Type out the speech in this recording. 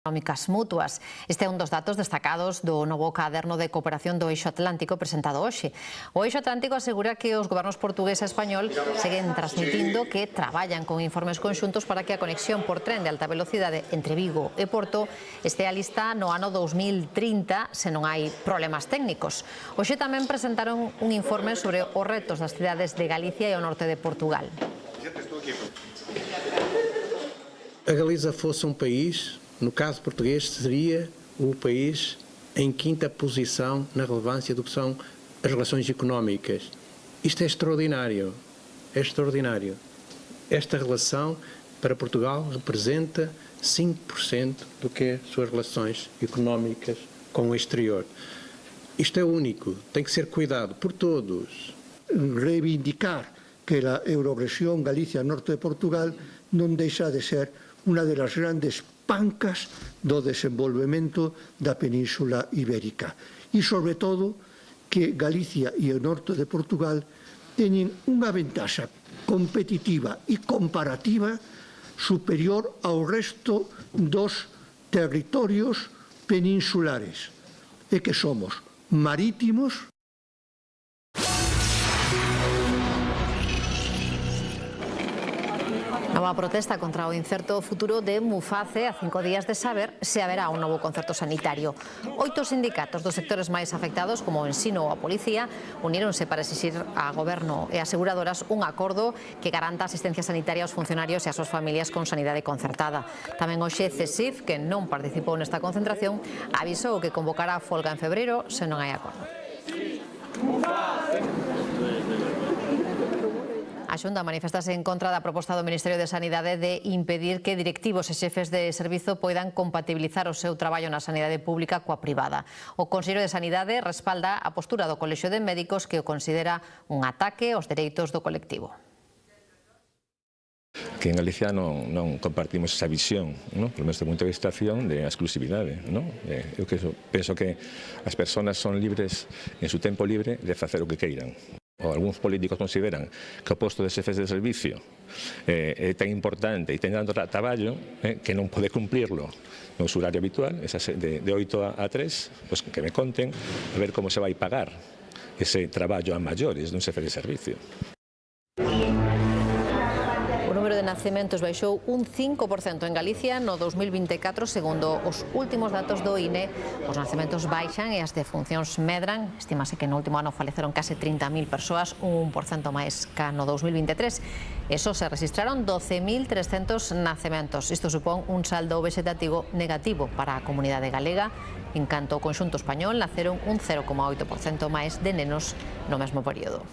Económicas mutuas. Este é un dos datos destacados do novo caderno de cooperación do Eixo Atlántico presentado hoxe. O Eixo Atlántico asegura que os gobernos portugués e español seguen transmitindo que traballan con informes conxuntos para que a conexión por tren de alta velocidade entre Vigo e Porto estea lista no ano 2030 se non hai problemas técnicos. Hoxe tamén presentaron un informe sobre os retos das cidades de Galicia e o norte de Portugal. A Galiza fosse um país, no caso português, seria o país em quinta posição na relevância do que são as relações económicas. Isto é extraordinário, é extraordinário. Esta relação para Portugal representa 5% do que é as suas relações económicas com o exterior. Isto é único, tem que ser cuidado por todos. Reivindicar que a Eurorregión Galicia-Norte de Portugal non deixa de ser unha das grandes pancas do desenvolvemento da Península Ibérica. E, sobre todo, que Galicia e o norte de Portugal teñen unha ventaxa competitiva e comparativa superior ao resto dos territorios peninsulares, e que somos marítimos. Nova protesta contra o incerto futuro de Muface a 5 días de saber se haberá un novo concerto sanitario. 8 sindicatos dos sectores máis afectados, como o ensino ou a policía, uníronse para exixir a goberno e aseguradoras un acordo que garanta a asistencia sanitaria aos funcionarios e ás súas familias con sanidade concertada. Tamén hoxe CESIF, que non participou nesta concentración, avisou que convocará a folga en febreiro se non hai acordo. A Xunta manifestase en contra da proposta do Ministerio de Sanidade de impedir que directivos e xefes de servizo poidan compatibilizar o seu traballo na sanidade pública coa privada. O Consello de Sanidade respalda a postura do Colexio de Médicos, que o considera un ataque aos dereitos do colectivo. Que en Galicia non compartimos esa visión, polo menos do punto de vista de exclusividade. Eu penso que as persoas son libres en su tempo libre de facer o que queiran. Ou algúns políticos consideran que o posto de xefes de servicio é tan importante e ten tanto traballo que non pode cumplirlo no seu horario habitual, de 8 a 3, pues que me conten a ver como se vai pagar ese traballo a maiores dun xefe de servicio. O número de nacementos baixou un 5% en Galicia no 2024, segundo os últimos datos do INE. Os nacementos baixan e as defuncións medran. Estímase que no último ano faleceron case 30.000 persoas, un 1% máis que no 2023. Eso se registraron 12.300 nacementos. Isto supón un saldo vegetativo negativo para a comunidade galega. En canto ao conxunto español, naceron un 0,8% máis de nenos no mesmo período.